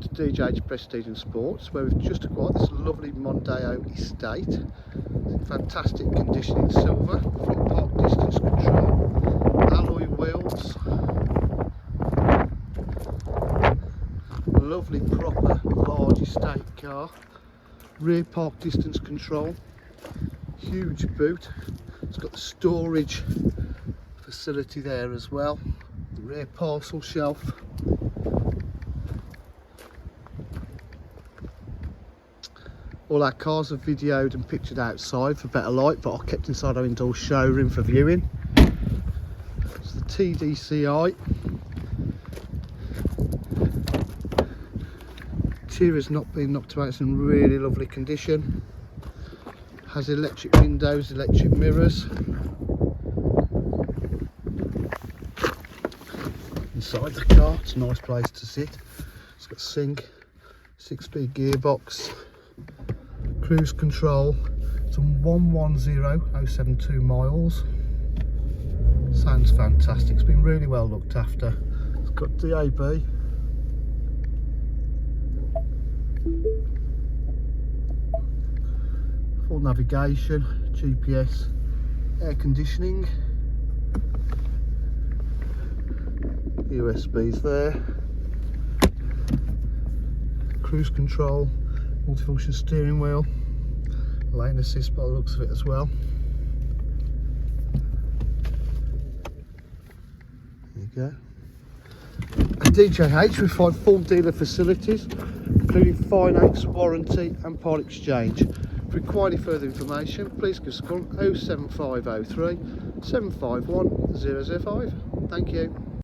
to DJH Prestige and Sports, where we've just acquired this lovely Mondeo estate. Fantastic condition in silver, front park distance control, alloy wheels, lovely proper large estate car, rear park distance control, huge boot. It's got the storage facility there as well, the rear parcel shelf. All our cars are videoed and pictured outside for better light, but are kept inside our indoor showroom for viewing. It's the TDCi. Interior's not been knocked about, it's in really lovely condition. Has electric windows, electric mirrors. Inside the car, it's a nice place to sit. It's got sink, 6-speed gearbox, cruise control. It's on 110,072 miles. Sounds fantastic. It's been really well looked after. It's got DAB, full navigation, GPS, air conditioning, USBs there, cruise control, multifunction steering wheel, lane assist by the looks of it as well. There you go. At DJH we find full dealer facilities including finance, warranty and part exchange. If you require any further information, please give us a call 07503 751 005. Thank you.